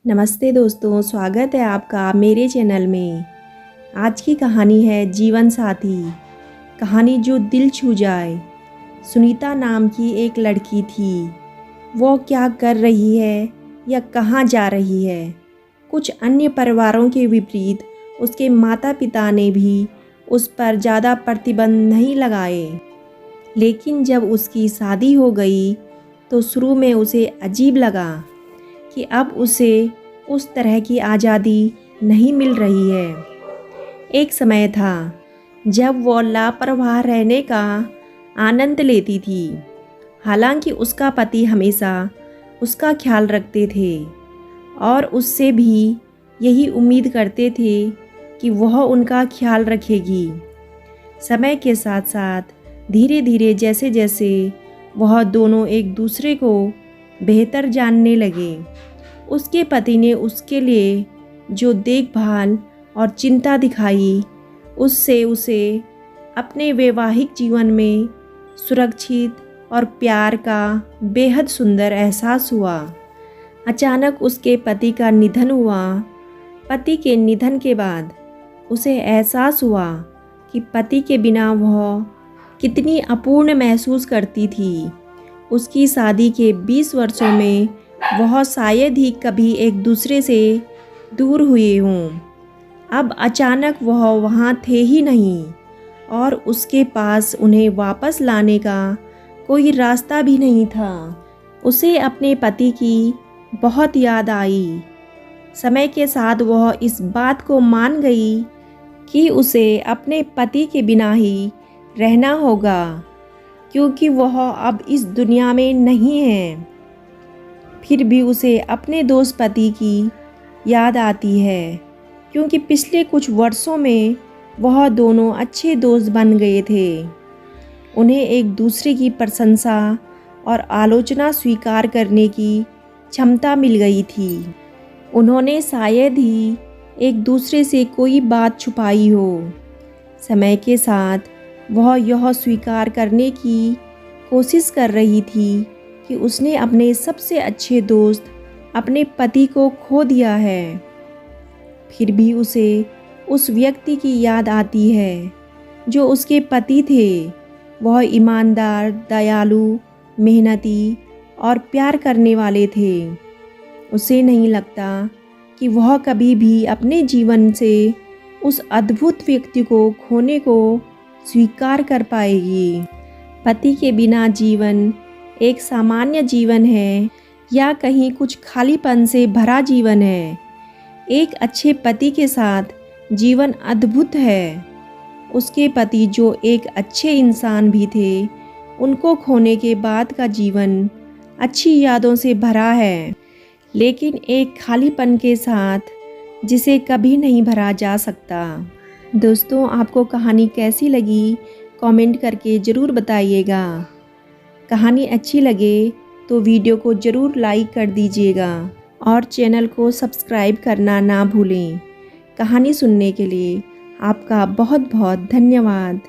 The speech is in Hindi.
नमस्ते दोस्तों, स्वागत है आपका मेरे चैनल में। आज की कहानी है जीवन साथी। कहानी जो दिल छू जाए। सुनीता नाम की एक लड़की थी। वो क्या कर रही है या कहाँ जा रही है, कुछ अन्य परिवारों के विपरीत उसके माता पिता ने भी उस पर ज़्यादा प्रतिबंध नहीं लगाए। लेकिन जब उसकी शादी हो गई तो शुरू में उसे अजीब लगा कि अब उसे उस तरह की आज़ादी नहीं मिल रही है। एक समय था जब वो लापरवाह रहने का आनंद लेती थी। हालांकि उसका पति हमेशा उसका ख्याल रखते थे और उससे भी यही उम्मीद करते थे कि वह उनका ख्याल रखेगी। समय के साथ साथ धीरे धीरे जैसे जैसे वह दोनों एक दूसरे को बेहतर जानने लगे, उसके पति ने उसके लिए जो देखभाल और चिंता दिखाई, उससे उसे अपने वैवाहिक जीवन में सुरक्षित और प्यार का बेहद सुंदर एहसास हुआ। अचानक उसके पति का निधन हुआ। पति के निधन के बाद उसे एहसास हुआ कि पति के बिना वह कितनी अपूर्ण महसूस करती थी। उसकी शादी के 20 वर्षों में वह शायद ही कभी एक दूसरे से दूर हुए हों। अब अचानक वह वहाँ थे ही नहीं और उसके पास उन्हें वापस लाने का कोई रास्ता भी नहीं था। उसे अपने पति की बहुत याद आई। समय के साथ वह इस बात को मान गई कि उसे अपने पति के बिना ही रहना होगा, क्योंकि वह अब इस दुनिया में नहीं है। फिर भी उसे अपने दोस्त पति की याद आती है, क्योंकि पिछले कुछ वर्षों में वह दोनों अच्छे दोस्त बन गए थे। उन्हें एक दूसरे की प्रशंसा और आलोचना स्वीकार करने की क्षमता मिल गई थी। उन्होंने शायद ही एक दूसरे से कोई बात छुपाई हो। समय के साथ वह यह स्वीकार करने की कोशिश कर रही थी कि उसने अपने सबसे अच्छे दोस्त अपने पति को खो दिया है। फिर भी उसे उस व्यक्ति की याद आती है जो उसके पति थे। वह ईमानदार, दयालु, मेहनती और प्यार करने वाले थे। उसे नहीं लगता कि वह कभी भी अपने जीवन से उस अद्भुत व्यक्ति को खोने को स्वीकार कर पाएगी। पति के बिना जीवन एक सामान्य जीवन है या कहीं कुछ खालीपन से भरा जीवन है। एक अच्छे पति के साथ जीवन अद्भुत है। उसके पति जो एक अच्छे इंसान भी थे, उनको खोने के बाद का जीवन अच्छी यादों से भरा है, लेकिन एक खालीपन के साथ जिसे कभी नहीं भरा जा सकता। दोस्तों, आपको कहानी कैसी लगी कमेंट करके ज़रूर बताइएगा। कहानी अच्छी लगे तो वीडियो को ज़रूर लाइक कर दीजिएगा और चैनल को सब्सक्राइब करना ना भूलें। कहानी सुनने के लिए आपका बहुत बहुत धन्यवाद।